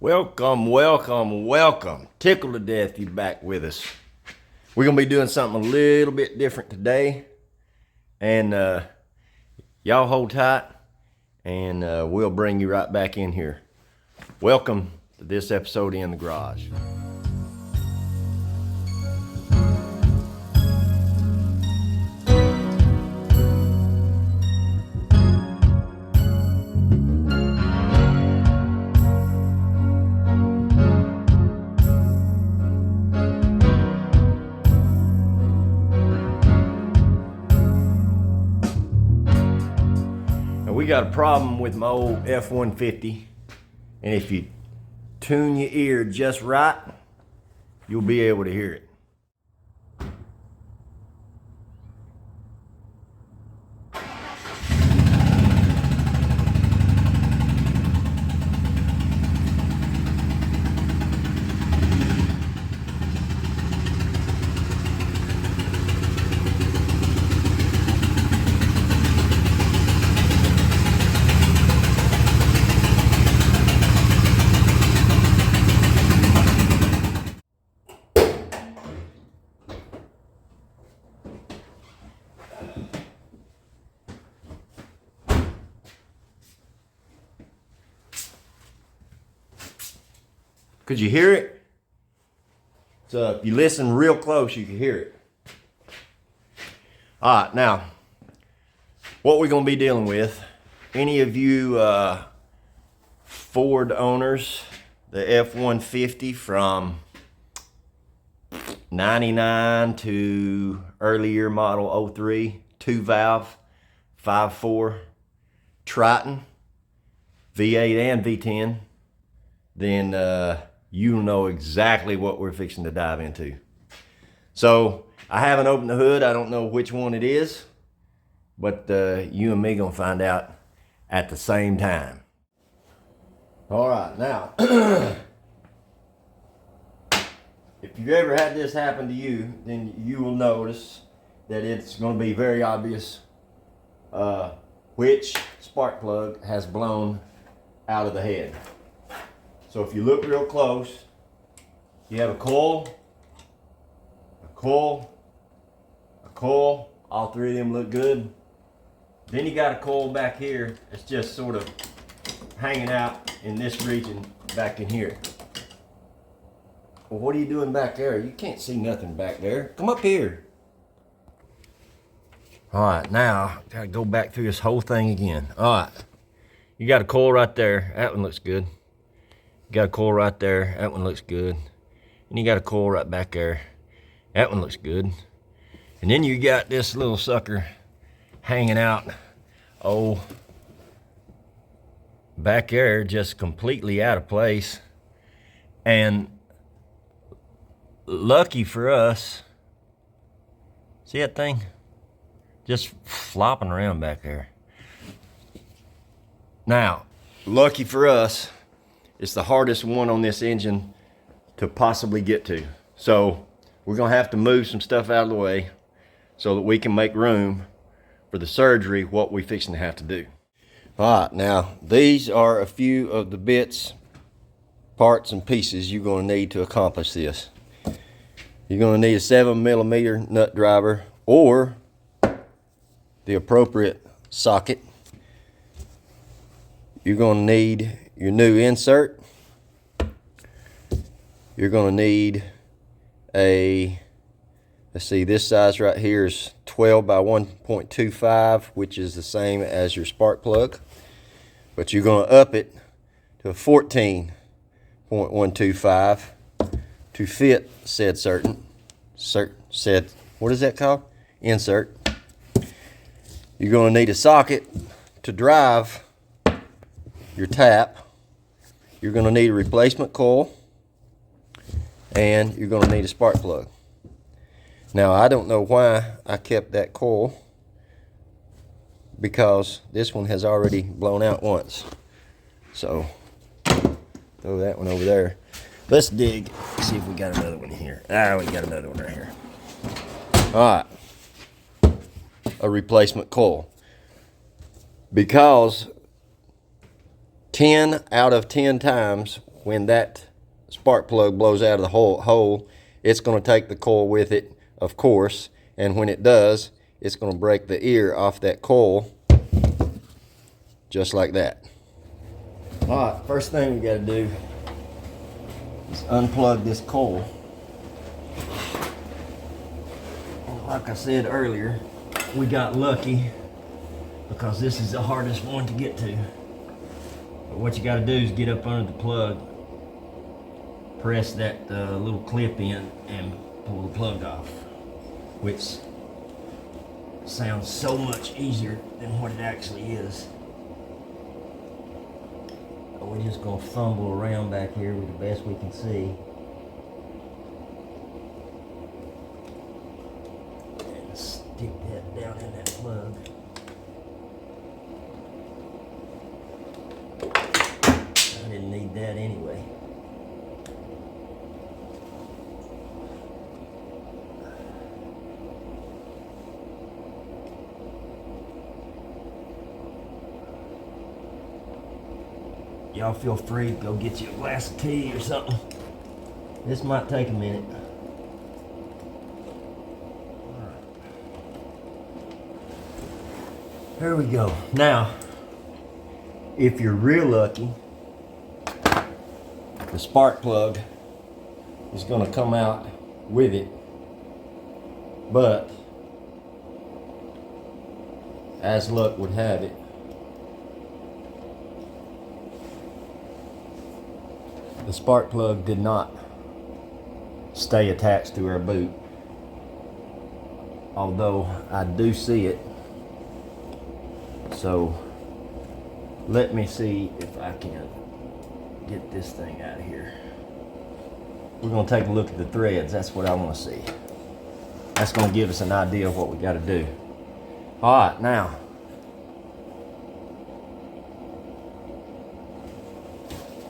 Welcome, welcome, welcome. Tickled to death you back with us. We're going to be doing something a little bit different today. And y'all hold tight and we'll bring you right back in here. Welcome to this episode in the garage. We got a problem with my old F-150, and if you tune your ear just right, you'll be able to hear it. Could you hear it? So if you listen real close, you can hear it. All right, now, what we're gonna be dealing with, any of you Ford owners, the F-150 from 99 to early year model 03, 2-valve, 5.4 Triton, V8 and V10, then you'll know exactly what we're fixing to dive into. So I haven't opened the hood. I don't know which one it is, but you and me gonna find out at the same time. All right, now, if you've ever had this happen to you, then you will notice that it's gonna be very obvious which spark plug has blown out of the head. So if you look real close, you have a coil, all three of them look good. Then you got a coil back here that's just sort of hanging out in this region back in here. Well, what are you doing back there? You can't see nothing back there. Come up here. All right, now, gotta go back through this whole thing again. All right, you got a coil right there. That one looks good. You got a coil right there. That one looks good. And you got a coil right back there. That one looks good. And then you got this little sucker hanging out, back there, just completely out of place. And lucky for us, see that thing? Just flopping around back there. Now, lucky for us, it's the hardest one on this engine to possibly get to. So we're gonna have to move some stuff out of the way so that we can make room for the surgery, what we fixing to have to do. All right, now these are a few of the bits, parts and pieces you're gonna need to accomplish this. You're gonna need a 7mm nut driver or the appropriate socket. You're gonna need your new insert. You're gonna need let's see, this size right here is 12 by 1.25, which is the same as your spark plug. But you're gonna up it to a 14.125 to fit said what is that called? Insert. You're gonna need a socket to drive your tap. You're going to need a replacement coil, and you're going to need a spark plug. Now, I don't know why I kept that coil, because this one has already blown out once. So throw that one over there. Let's dig, see if we got another one here. We got another one right here. All right, a replacement coil, because 10 out of 10 times when that spark plug blows out of the hole, it's going to take the coil with it, of course, and when it does, it's going to break the ear off that coil, just like that. All right, first thing we got to do is unplug this coil. Like I said earlier, we got lucky because this is the hardest one to get to. But what you got to do is get up under the plug, press that little clip in, and pull the plug off, which sounds so much easier than what it actually is. We're just going to fumble around back here with the best we can see. And stick that down in that plug. I didn't need that anyway. Y'all feel free to go get you a glass of tea or something. This might take a minute. Alright. There we go. Now, if you're real lucky, the spark plug is going to come out with it. But, as luck would have it, the spark plug did not stay attached to our boot, although I do see it. So let me see if I can get this thing out of here. We're going to take a look at the threads. That's what I want to see. That's going to give us an idea of what we got to do. All right, now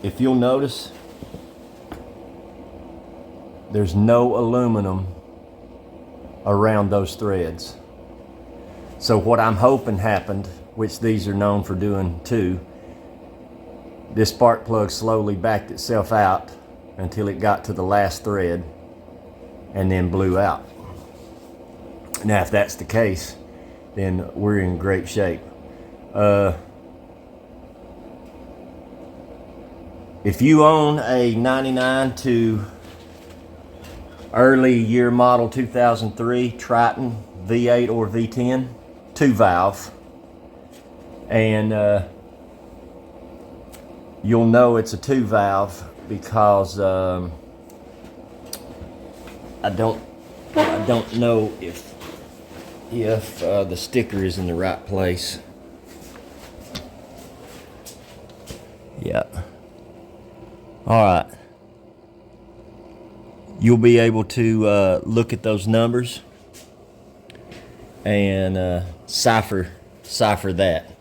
if you'll notice, there's no aluminum around those threads. So what I'm hoping happened, which these are known for doing too, this spark plug slowly backed itself out until it got to the last thread and then blew out. Now if that's the case, then we're in great shape. If you own a 99 to early year model 2003 Triton V8 or V10, 2 valve, and you'll know it's a 2 valve because I don't know if the sticker is in the right place. Yeah. All right. You'll be able to look at those numbers and cipher that.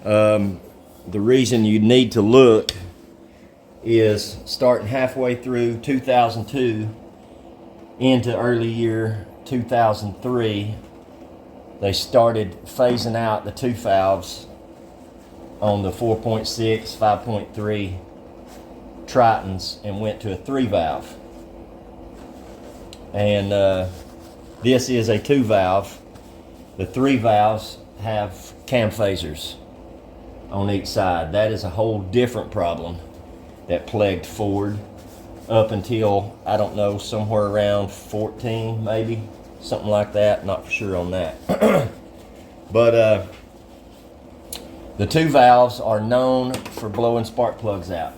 The reason you need to look is starting halfway through 2002 into early year 2003, they started phasing out the 2 valves on the 4.6, 5.3 Tritons and went to a 3 valve. And this is a 2 valve. The 3 valves have cam phasers on each side. That is a whole different problem that plagued Ford up until, I don't know, somewhere around 14 maybe, something like that, not for sure on that. But the 2 valves are known for blowing spark plugs out.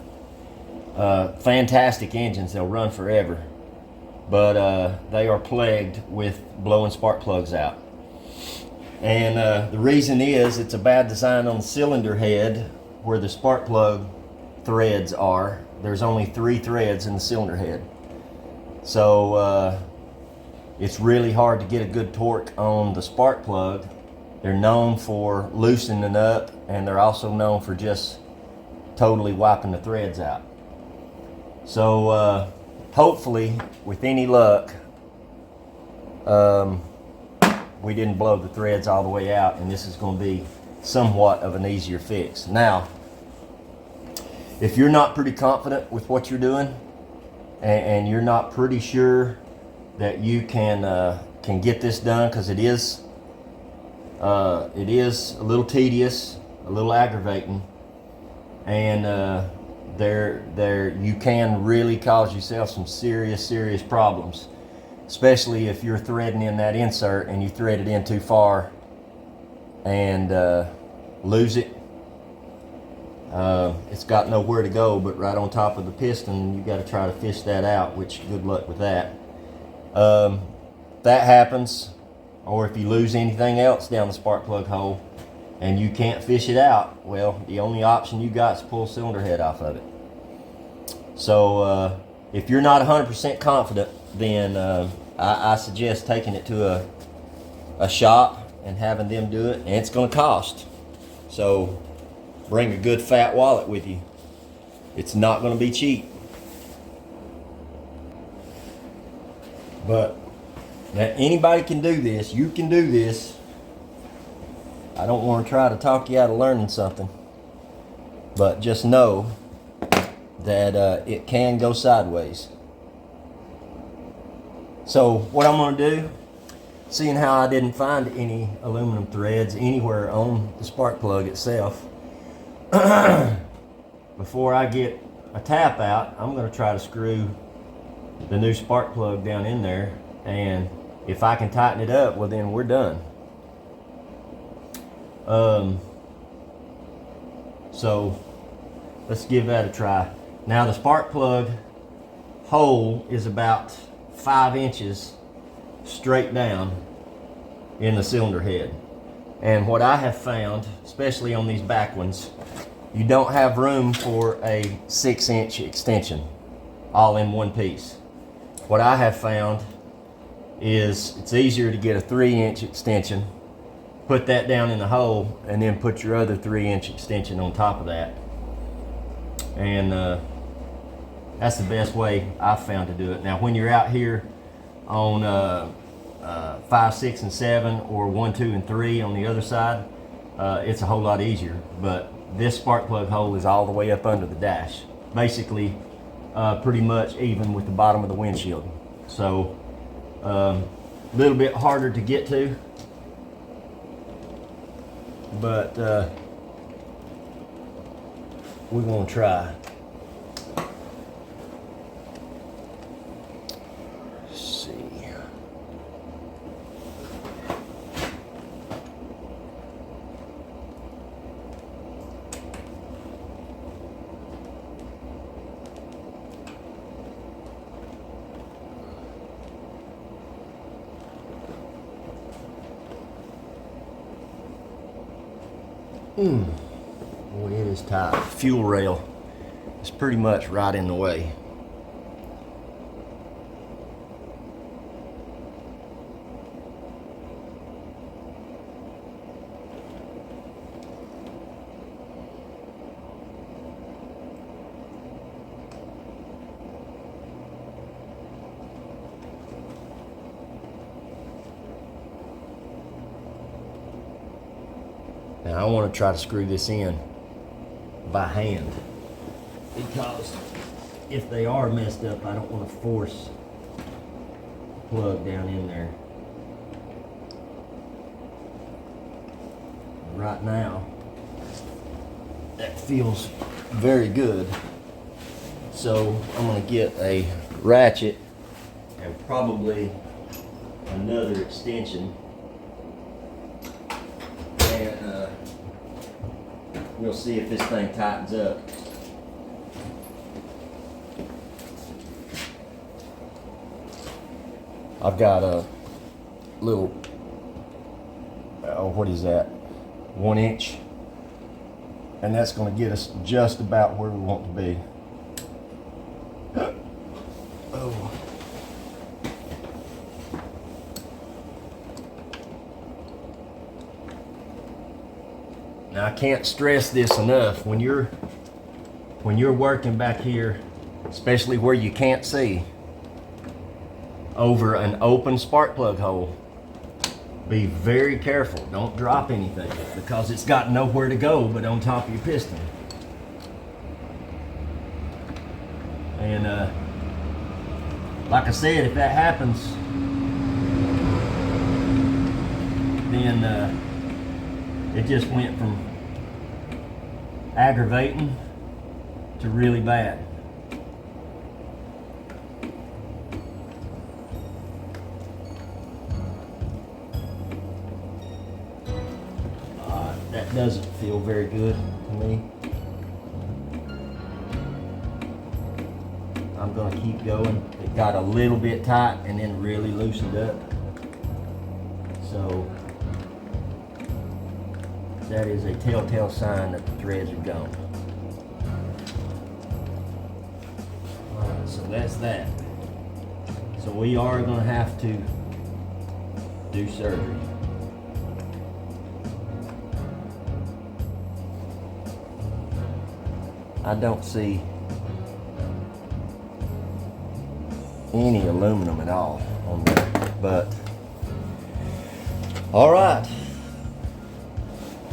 Fantastic engines, they'll run forever, but they are plagued with blowing spark plugs out. And the reason is it's a bad design on the cylinder head where the spark plug threads are. There's only 3 threads in the cylinder head, so it's really hard to get a good torque on the spark plug. They're known for loosening up, and they're also known for just totally wiping the threads out. So hopefully, with any luck, we didn't blow the threads all the way out, and this is going to be somewhat of an easier fix. Now, if you're not pretty confident with what you're doing, and you're not pretty sure that you can get this done, because it is a little tedious, a little aggravating, and you can really cause yourself some serious problems, especially if you're threading in that insert and you thread it in too far and lose it. It's got nowhere to go but right on top of the piston. You got to try to fish that out, which good luck with that. That happens, or if you lose anything else down the spark plug hole and you can't fish it out, well, the only option you got is pull the cylinder head off of it. So if you're not 100% confident, then I suggest taking it to a shop and having them do it, and it's going to cost. So bring a good fat wallet with you. It's not going to be cheap. But now anybody can do this. You can do this. I don't want to try to talk you out of learning something, but just know that it can go sideways. So what I'm going to do, seeing how I didn't find any aluminum threads anywhere on the spark plug itself, before I get a tap out, I'm going to try to screw the new spark plug down in there, and if I can tighten it up, well then we're done. So let's give that a try. Now the spark plug hole is about 5 inches straight down in the cylinder head, and what I have found, especially on these back ones, you don't have room for a 6-inch extension all in one piece. What I have found is it's easier to get a 3-inch extension, put that down in the hole, and then put your other 3-inch extension on top of that. And that's the best way I've found to do it. Now when you're out here on 5, 6, and 7, or 1, 2, and 3 on the other side, it's a whole lot easier. But this spark plug hole is all the way up under the dash, basically pretty much even with the bottom of the windshield. So a little bit harder to get to, but we're gonna try. Let's see. Boy, it is tight. Fuel rail is pretty much right in the way. Now I want to try to screw this in by hand, because if they are messed up, I don't want to force the plug down in there. Right now, that feels very good. So I'm going to get a ratchet and probably another extension, and we'll see if this thing tightens up. I've got a little, what is that, 1 inch, and that's going to get us just about where we want to be. Oh. Now I can't stress this enough. When you're working back here, especially where you can't see, over an open spark plug hole, be very careful. Don't drop anything, because it's got nowhere to go but on top of your piston. And like I said, if that happens, then it just went from aggravating to really bad. That doesn't feel very good to me. I'm gonna keep going. It got a little bit tight and then really loosened up. So that is a telltale sign that the threads are gone. Alright, so that's that. So we are gonna have to do surgery. I don't see any aluminum at all on there, but all right.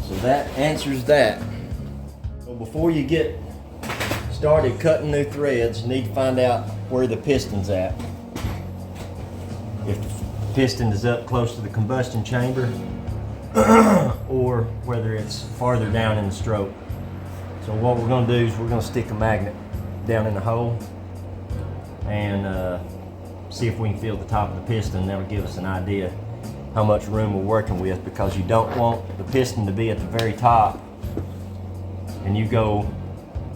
So that answers that. So before you get started cutting new threads, you need to find out where the piston's at. If the piston is up close to the combustion chamber or whether it's farther down in the stroke. So what we're going to do is we're going to stick a magnet down in the hole and see if we can feel the top of the piston. That'll give us an idea how much room we're working with, because you don't want the piston to be at the very top and you go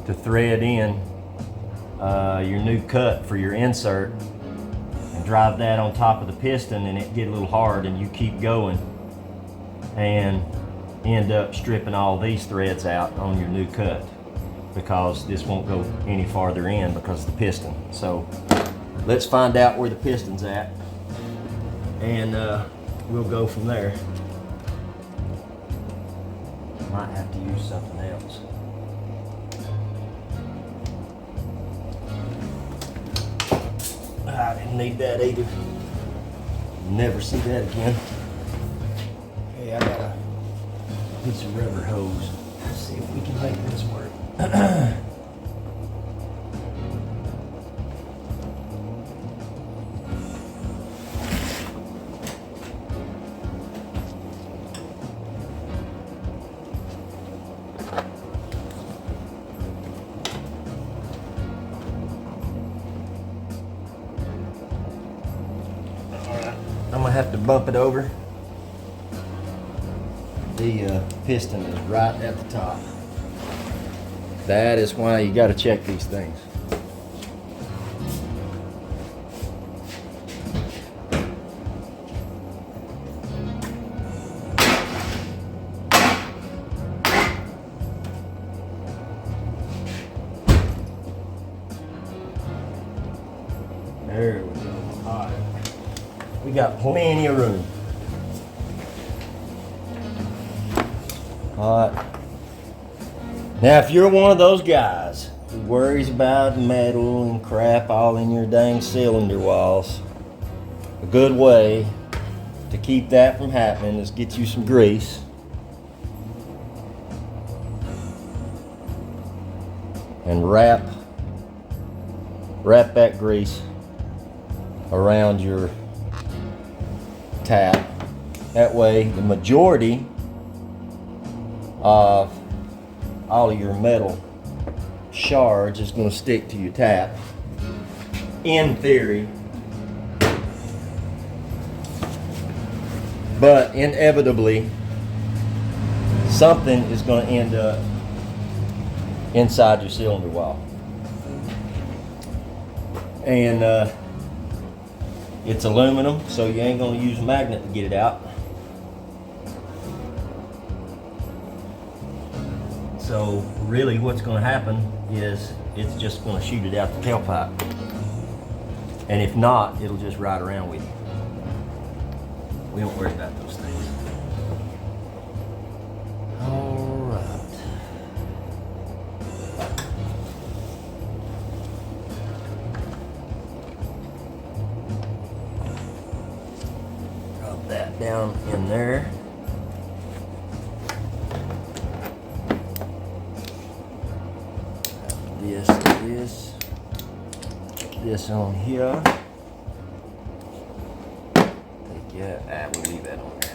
to thread in your new cut for your insert and drive that on top of the piston and it get a little hard, and you keep going and end up stripping all these threads out on your new cut, because this won't go any farther in because of the piston. So let's find out where the piston's at and we'll go from there. Might have to use something else. I didn't need that either. Never see that again. Okay, I got a piece of rubber hose. Let's see if we can make this work. Alright, I'm gonna have to bump it over. The piston is right at the top. That is why you got to check these things. There we go. All right. We got plenty of room. All right. Now, if you're one of those guys who worries about metal and crap all in your dang cylinder walls, a good way to keep that from happening is get you some grease. And wrap that grease around your tap. That way, the majority of all of your metal shards is going to stick to your tap, in theory. But inevitably, something is going to end up inside your cylinder wall. And it's aluminum, so you ain't going to use a magnet to get it out. So really what's going to happen is it's just going to shoot it out the tailpipe. And if not, it'll just ride around with you. We don't worry about those things. All right. Drop that down in there. This to this. this on here. Yeah, we'll leave that on there.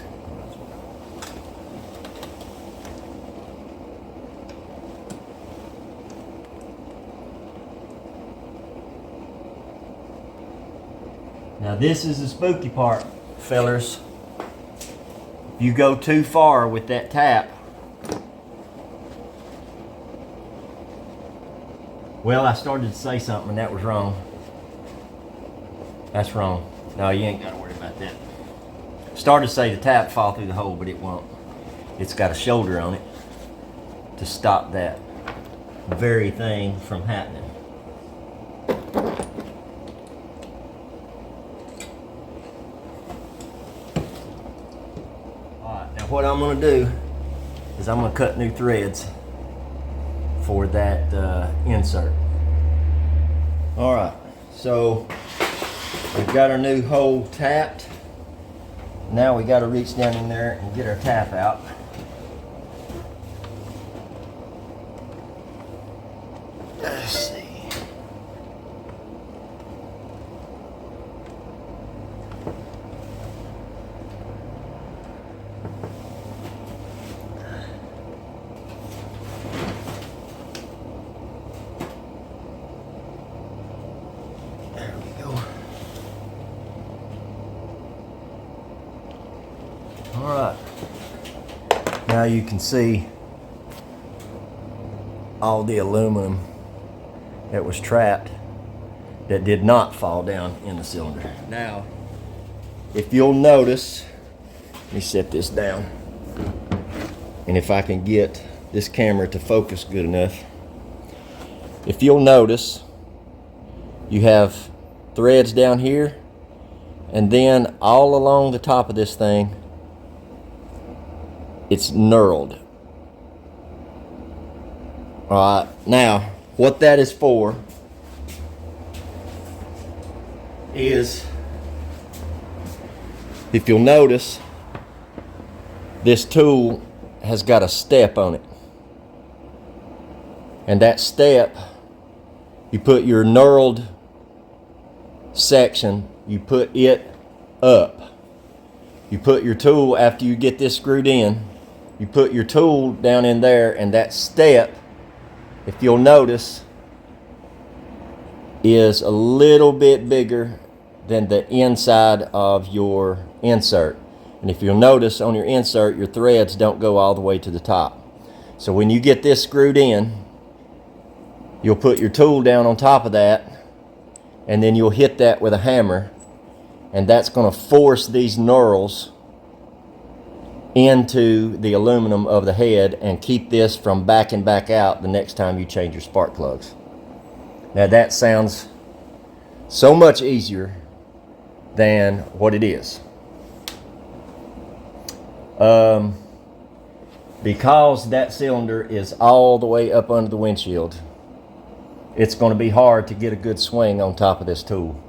Now this is the spooky part, fellers. If you go too far with that tap, well, I started to say something and that was wrong. That's wrong. No, you ain't got to worry about that. Started to say the tap fall through the hole, but it won't. It's got a shoulder on it to stop that very thing from happening. Alright, now what I'm going to do is I'm going to cut new threads for that insert. Alright, so we've got our new hole tapped. Now we got to reach down in there and get our tap out. Let's see. There we go. All right. Now you can see all the aluminum that was trapped that did not fall down in the cylinder. Now, if you'll notice, let me set this down, and if I can get this camera to focus good enough, if you'll notice, you have threads down here, and then all along the top of this thing, it's knurled. All right, now what that is for is, if you'll notice, this tool has got a step on it, and that step, you put your knurled section, you put it up. You put your tool, after you get this screwed in, you put your tool down in there, and that step, if you'll notice, is a little bit bigger than the inside of your insert. And if you'll notice on your insert, your threads don't go all the way to the top. So when you get this screwed in, you'll put your tool down on top of that, and then you'll hit that with a hammer, and that's going to force these knurls into the aluminum of the head and keep this from backing back out the next time you change your spark plugs. Now that sounds so much easier than what it is. Because that cylinder is all the way up under the windshield, it's going to be hard to get a good swing on top of this tool.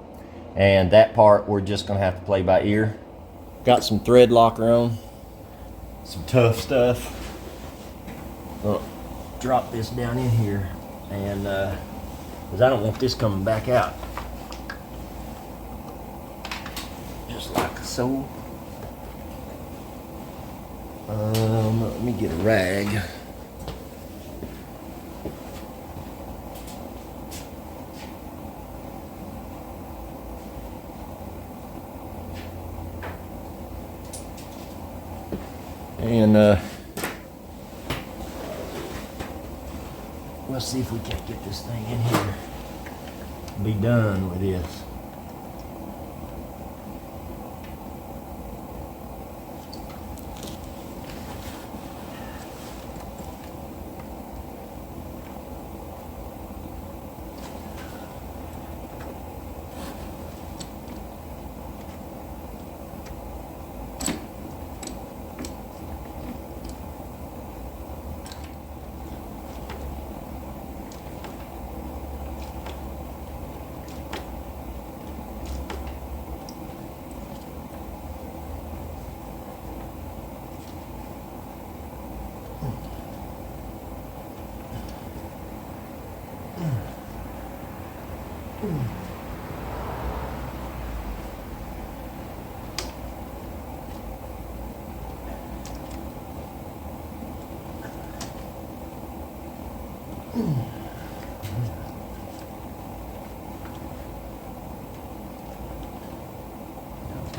And that part we're just going to have to play by ear. Got some thread locker on. Some tough stuff. I'll drop this down in here, and because I don't want this coming back out. Just like so. Let me get a rag. And we'll see if we can't get this thing in here. Be done with this.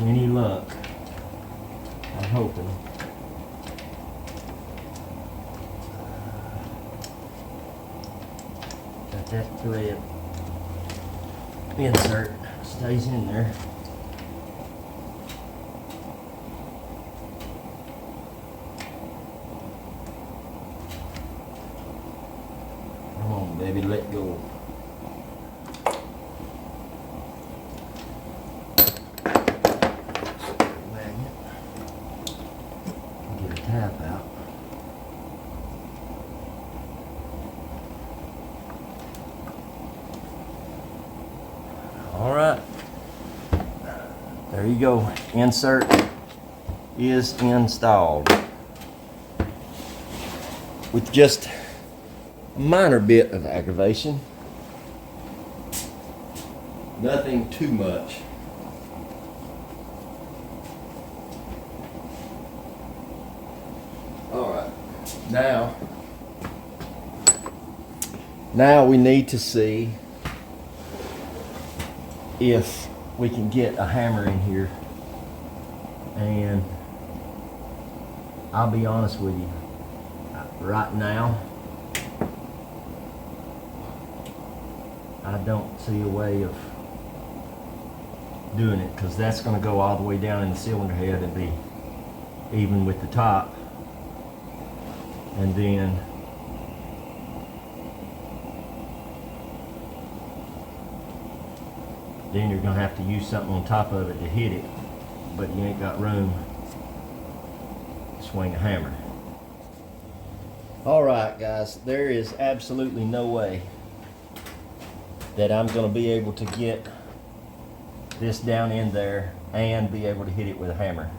any luck. I'm hoping. Got that thread insert stays in there. Come on, baby, let go. Magnet. Get a tap out. All right, there you go. Insert is installed with just a minor bit of aggravation. Nothing too much. All right, now we need to see if we can get a hammer in here. And I'll be honest with you, right now I don't see a way of doing it, because that's going to go all the way down in the cylinder head and be even with the top, and then you're going to have to use something on top of it to hit it, but you ain't got room to swing a hammer. Alright guys, there is absolutely no way that I'm going to be able to get this down in there and be able to hit it with a hammer.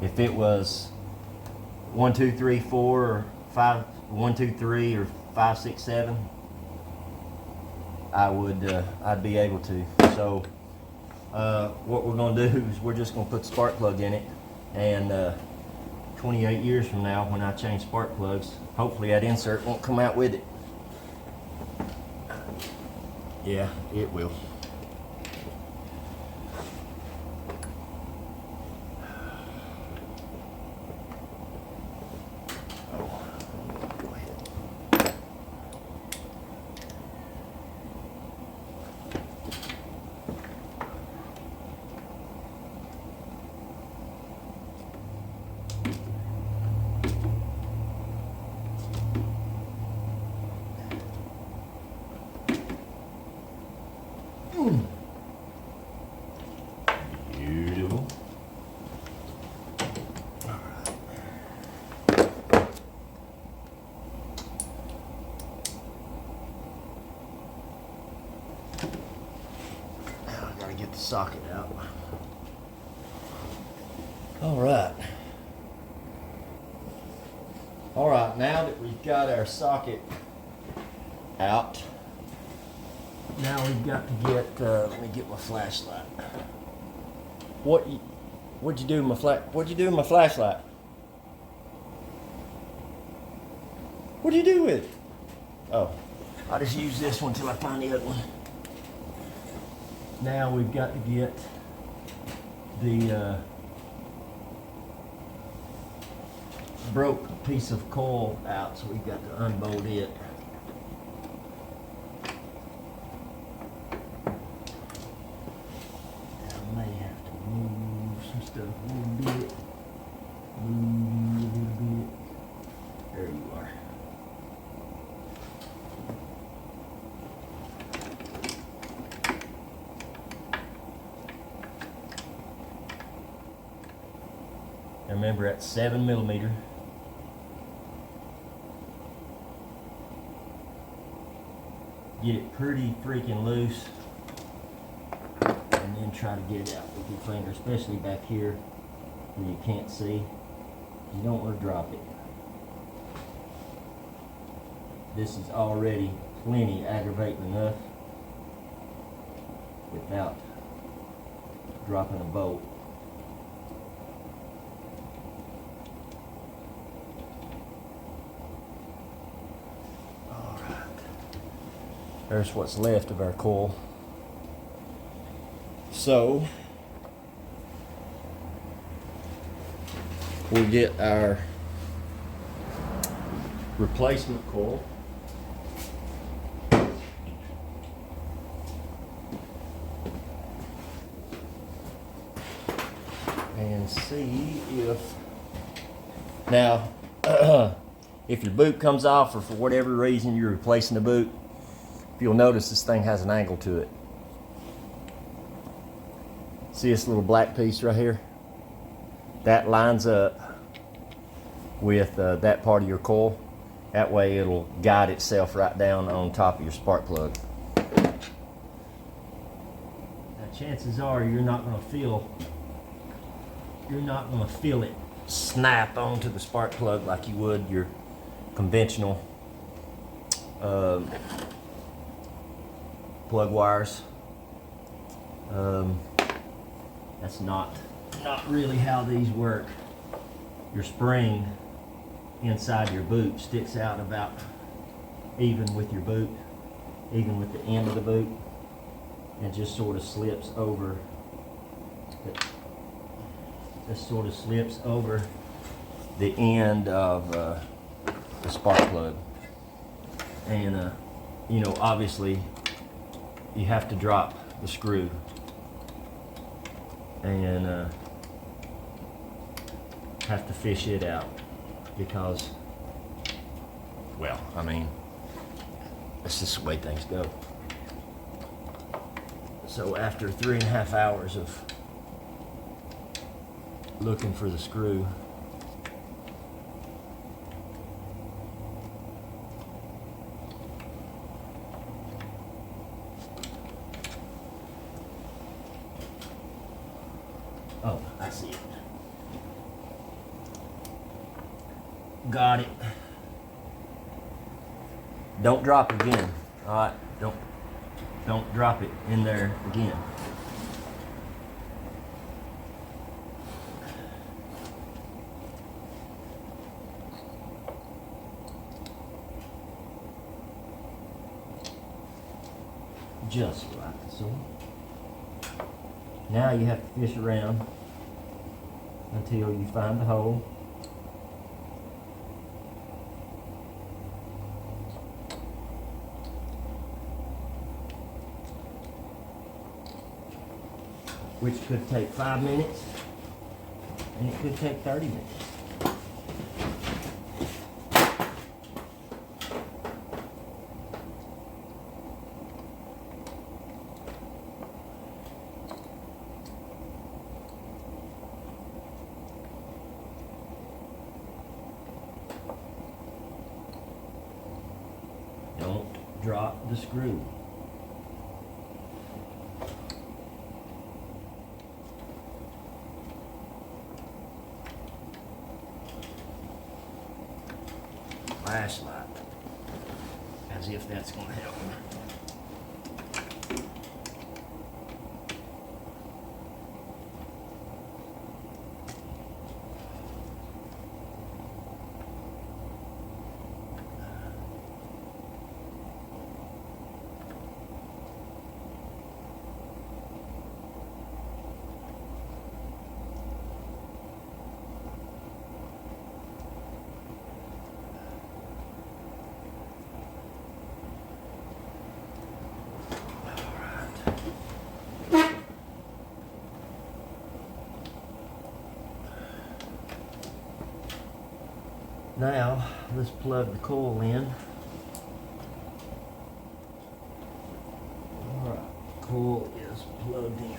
If it was 1, 2, 3, 4 or 5, 1, 2, 3 or 5, 6, 7, I'd be able to. So what we're going to do is we're just going to put the spark plug in it, and 28 years from now, when I change spark plugs, hopefully that insert won't come out with it. Yeah, it will. Beautiful. Now I gotta get the socket out. Alright, now that we've got our socket out, now we've got to get, let me get my flashlight. What'd you do with my flashlight? What'd you do with it? Oh, I'll just use this one till I find the other one. Now we've got to get the broke piece of coil out, so we've got to unbolt it. I may have to move some stuff a little bit. Move a little bit. There you are. Now remember, at 7mm. Get it pretty freaking loose, and then try to get it out with your finger, especially back here where you can't see. You don't want to drop it. This is already plenty aggravating enough without dropping a bolt. There's what's left of our coil. So we'll get our replacement coil. And see if, now, if your boot comes off or for whatever reason you're replacing the boot, you'll notice this thing has an angle to it. See this little black piece right here? That lines up with that part of your coil. That way it'll guide itself right down on top of your spark plug. Now chances are you're not going to feel it snap onto the spark plug like you would your conventional plug wires. That's not really how these work. Your spring inside your boot sticks out about even with your boot, even with the end of the boot, and just sort of slips over. Just sort of slips over the end of the spark plug. And you know, obviously you have to drop the screw and have to fish it out because, well, I mean, that's just the way things go. So after 3.5 hours of looking for the screw, oh, I see it. Got it. Don't drop it again. All right, don't drop it in there again. Just like so. Now you have to fish around until you find the hole. Which could take 5 minutes, and it could take 30 minutes. Don't drop the screw. Flashlight, as if that's going to help. Now, let's plug the coil in. Alright, coil is plugged in.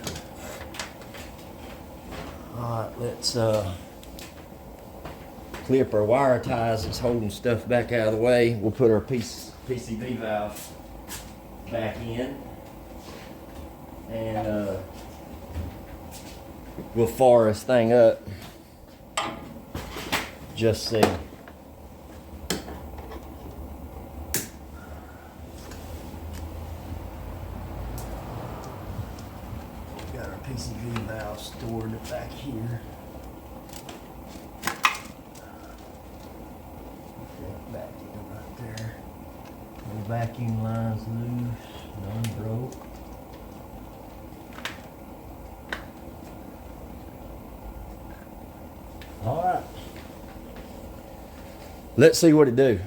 Alright, let's clip our wire ties that's holding stuff back out of the way. We'll put our PCV valve back in. And we'll fire this thing up. Just see. Got our PCV valve stored back here. Back in right there. The vacuum line's loose, none broke. All right. Let's see what it do.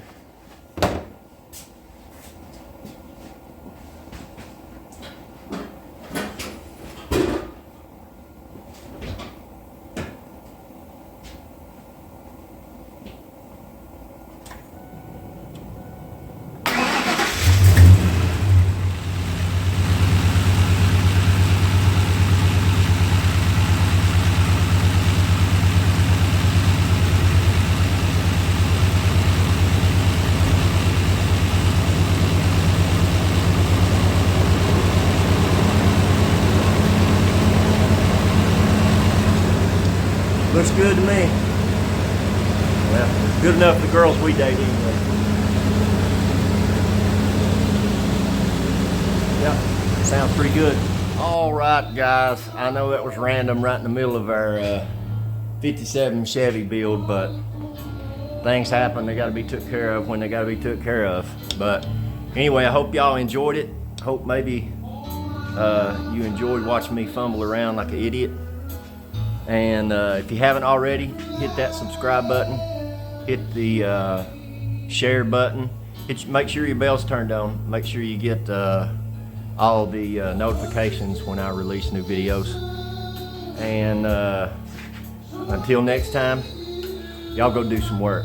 Looks good to me. Well, good enough for the girls we date anyway. Yeah, sounds pretty good. All right, guys. I know that was random right in the middle of our 57 Chevy build, but things happen. They got to be took care of when they got to be took care of. But anyway, I hope y'all enjoyed it. Hope maybe you enjoyed watching me fumble around like an idiot. And if you haven't already, hit that subscribe button, hit the share button, make sure your bell's turned on, make sure you get all the notifications when I release new videos. And until next time, y'all go do some work.